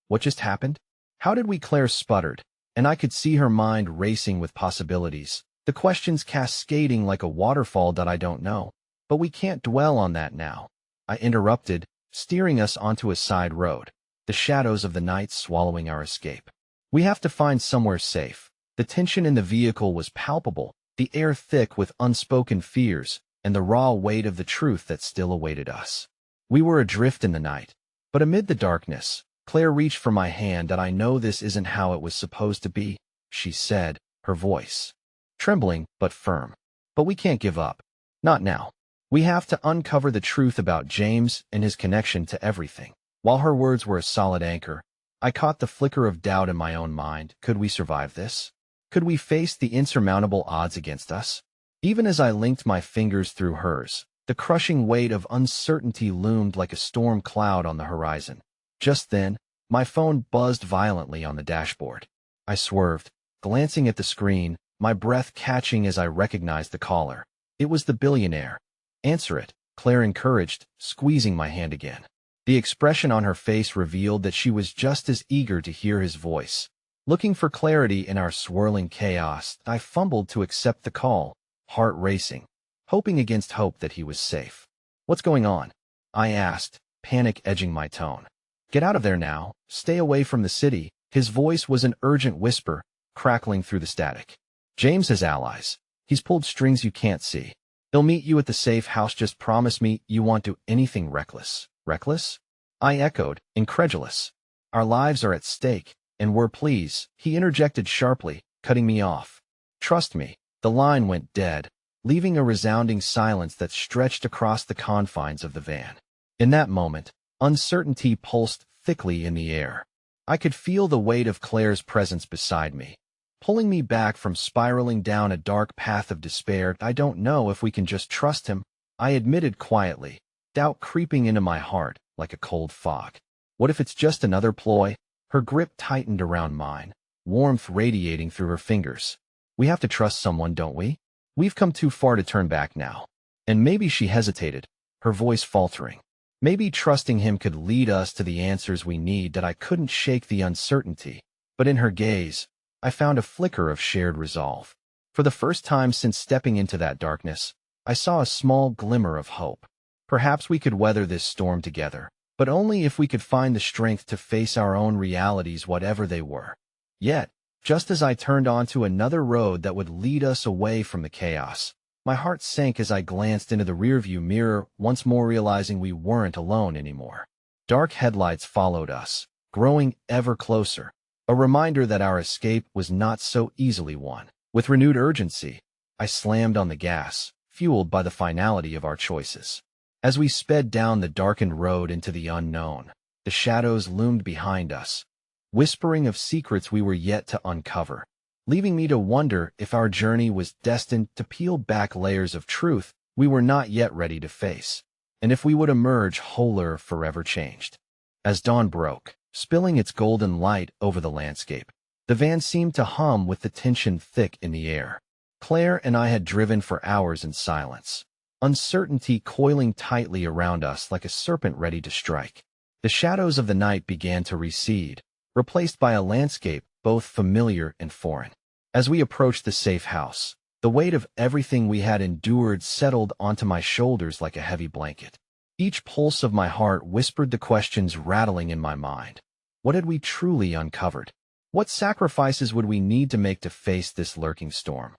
What just happened? How did we? Claire sputtered, and I could see her mind racing with possibilities, the questions cascading like a waterfall. "That I don't know. But we can't dwell on that now," I interrupted, steering us onto a side road, the shadows of the night swallowing our escape. "We have to find somewhere safe." The tension in the vehicle was palpable, the air thick with unspoken fears and the raw weight of the truth that still awaited us. We were adrift in the night, but amid the darkness, Claire reached for my hand. "That I know this isn't how it was supposed to be," she said, her voice trembling but firm. "But we can't give up. Not now. We have to uncover the truth about James and his connection to everything." While her words were a solid anchor, I caught the flicker of doubt in my own mind. Could we survive this? Could we face the insurmountable odds against us? Even as I linked my fingers through hers, the crushing weight of uncertainty loomed like a storm cloud on the horizon. Just then, my phone buzzed violently on the dashboard. I swerved, glancing at the screen, my breath catching as I recognized the caller. It was the billionaire. "Answer it," Claire encouraged, squeezing my hand again. The expression on her face revealed that she was just as eager to hear his voice. Looking for clarity in our swirling chaos, I fumbled to accept the call, heart racing, hoping against hope that he was safe. "What's going on?" I asked, panic edging my tone. "Get out of there now. Stay away from the city." His voice was an urgent whisper, crackling through the static. "James has allies. He's pulled strings you can't see. He'll meet you at the safe house. Just promise me you won't do anything reckless." "Reckless?" I echoed, incredulous. "Our lives are at stake, and please," he interjected sharply, cutting me off. Trust me, the line went dead, leaving a resounding silence that stretched across the confines of the van. In that moment, uncertainty pulsed thickly in the air. I could feel the weight of Claire's presence beside me, pulling me back from spiraling down a dark path of despair. I don't know if we can just trust him, I admitted quietly, doubt creeping into my heart like a cold fog. What if it's just another ploy? Her grip tightened around mine, warmth radiating through her fingers. We have to trust someone, don't we? We've come too far to turn back now. And maybe she hesitated, her voice faltering. Maybe trusting him could lead us to the answers we need. That I couldn't shake the uncertainty, but in her gaze, I found a flicker of shared resolve. For the first time since stepping into that darkness, I saw a small glimmer of hope. Perhaps we could weather this storm together, but only if we could find the strength to face our own realities, whatever they were. Yet, just as I turned onto another road that would lead us away from the chaos, my heart sank as I glanced into the rearview mirror, once more realizing we weren't alone anymore. Dark headlights followed us, growing ever closer, a reminder that our escape was not so easily won. With renewed urgency, I slammed on the gas, fueled by the finality of our choices. As we sped down the darkened road into the unknown, the shadows loomed behind us, whispering of secrets we were yet to uncover, leaving me to wonder if our journey was destined to peel back layers of truth we were not yet ready to face, and if we would emerge wholer, forever changed. As dawn broke, spilling its golden light over the landscape, the van seemed to hum with the tension thick in the air. Claire and I had driven for hours in silence, uncertainty coiling tightly around us like a serpent ready to strike. The shadows of the night began to recede, replaced by a landscape both familiar and foreign. As we approached the safe house, the weight of everything we had endured settled onto my shoulders like a heavy blanket. Each pulse of my heart whispered the questions rattling in my mind. What had we truly uncovered? What sacrifices would we need to make to face this lurking storm?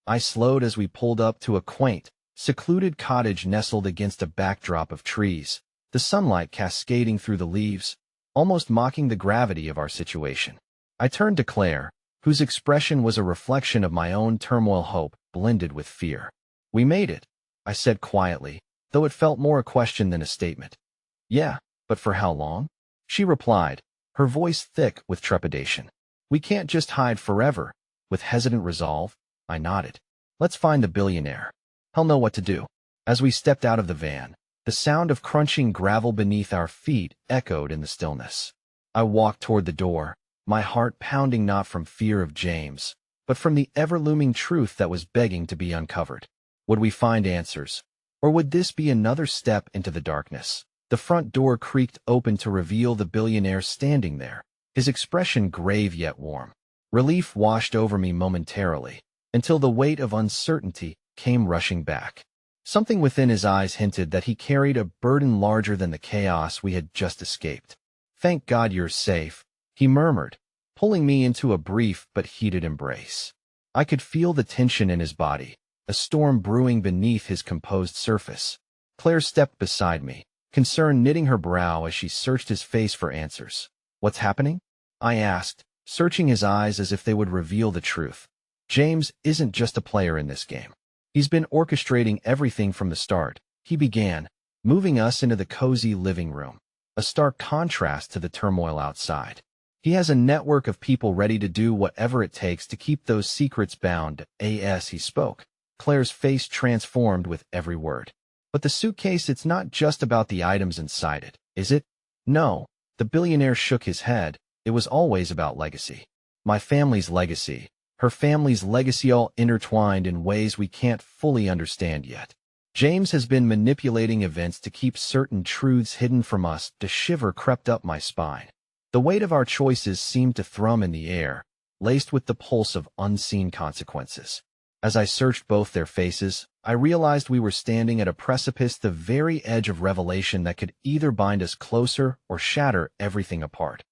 I slowed as we pulled up to a quaint, secluded cottage nestled against a backdrop of trees, the sunlight cascading through the leaves, almost mocking the gravity of our situation. I turned to Claire, whose expression was a reflection of my own turmoil, hope blended with fear. We made it, I said quietly, though it felt more a question than a statement. Yeah, but for how long? She replied, her voice thick with trepidation. We can't just hide forever. With hesitant resolve, I nodded. Let's find the billionaire. He'll know what to do. As we stepped out of the van, the sound of crunching gravel beneath our feet echoed in the stillness. I walked toward the door, my heart pounding not from fear of James, but from the ever-looming truth that was begging to be uncovered. Would we find answers? Or would this be another step into the darkness? The front door creaked open to reveal the billionaire standing there, his expression grave yet warm. Relief washed over me momentarily, until the weight of uncertainty came rushing back. Something within his eyes hinted that he carried a burden larger than the chaos we had just escaped. Thank God you're safe, he murmured, pulling me into a brief but heated embrace. I could feel the tension in his body, a storm brewing beneath his composed surface. Claire stepped beside me, concern knitting her brow as she searched his face for answers. What's happening? I asked, searching his eyes as if they would reveal the truth. James isn't just a player in this game. He's been orchestrating everything from the start, he began, moving us into the cozy living room, a stark contrast to the turmoil outside. He has a network of people ready to do whatever it takes to keep those secrets bound. As he spoke, Claire's face transformed with every word. But the suitcase, it's not just about the items inside it, is it? No, the billionaire shook his head. It was always about legacy. My family's legacy, her family's legacy, all intertwined in ways we can't fully understand yet. James has been manipulating events to keep certain truths hidden from us. The shiver crept up my spine. The weight of our choices seemed to thrum in the air, laced with the pulse of unseen consequences. As I searched both their faces, I realized we were standing at a precipice, the very edge of revelation that could either bind us closer or shatter everything apart.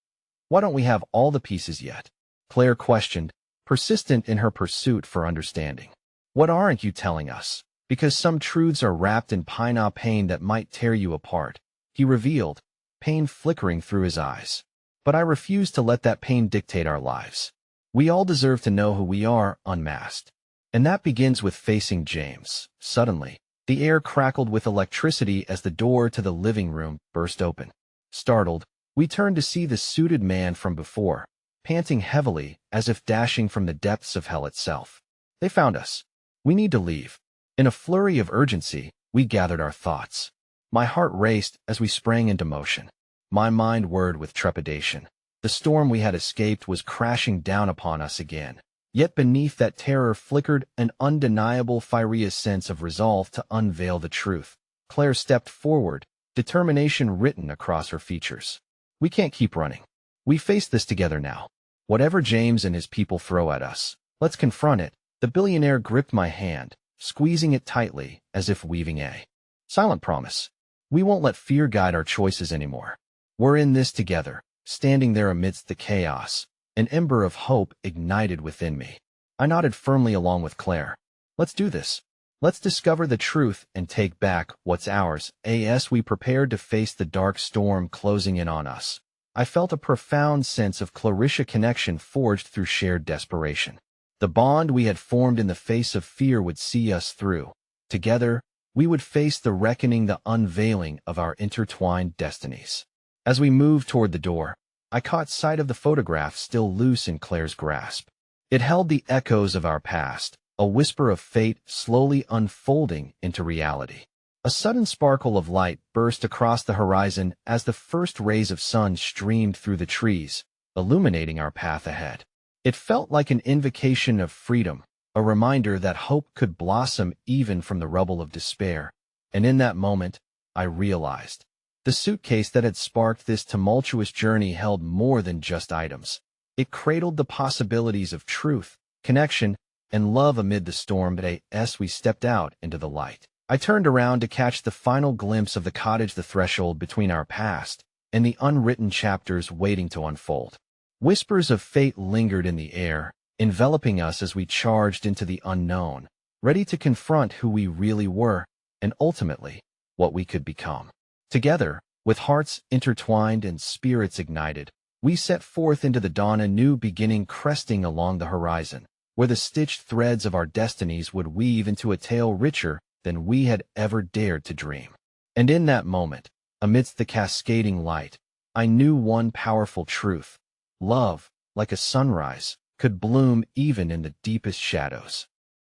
Why don't we have all the pieces yet? Claire questioned, persistent in her pursuit for understanding. What aren't you telling us? Because some truths are wrapped in pain that might tear you apart, he revealed, pain flickering through his eyes. But I refuse to let that pain dictate our lives. We all deserve to know who we are unmasked. And that begins with facing James. Suddenly, the air crackled with electricity as the door to the living room burst open. Startled, we turned to see the suited man from before, panting heavily as if dashing from the depths of hell itself. They found us. We need to leave. In a flurry of urgency, we gathered our thoughts. My heart raced as we sprang into motion. My mind whirred with trepidation. The storm we had escaped was crashing down upon us again. Yet beneath that terror flickered an undeniable fiery sense of resolve to unveil the truth. Claire stepped forward, determination written across her features. We can't keep running. We face this together now. Whatever James and his people throw at us, let's confront it. The billionaire gripped my hand, squeezing it tightly as if weaving a silent promise. We won't let fear guide our choices anymore. We're in this together. Standing there amidst the chaos, an ember of hope ignited within me. I nodded firmly along with Claire. Let's do this. Let's discover the truth and take back what's ours. As we prepared to face the dark storm closing in on us, I felt a profound sense of Clarissa connection forged through shared desperation. The bond we had formed in the face of fear would see us through. Together, we would face the reckoning, the unveiling of our intertwined destinies. As we moved toward the door, I caught sight of the photograph still loose in Claire's grasp. It held the echoes of our past, a whisper of fate slowly unfolding into reality. A sudden sparkle of light burst across the horizon as the first rays of sun streamed through the trees, illuminating our path ahead. It felt like an invocation of freedom, a reminder that hope could blossom even from the rubble of despair. And in that moment, I realized the suitcase that had sparked this tumultuous journey held more than just items. It cradled the possibilities of truth, connection, and love amid the storm. But as we stepped out into the light, I turned around to catch the final glimpse of the cottage, the threshold between our past and the unwritten chapters waiting to unfold. Whispers of fate lingered in the air, enveloping us as we charged into the unknown, ready to confront who we really were and ultimately what we could become. Together, with hearts intertwined and spirits ignited, we set forth into the dawn, a new beginning cresting along the horizon, where the stitched threads of our destinies would weave into a tale richer than we had ever dared to dream. And in that moment, amidst the cascading light, I knew one powerful truth. Love, like a sunrise, could bloom even in the deepest shadows.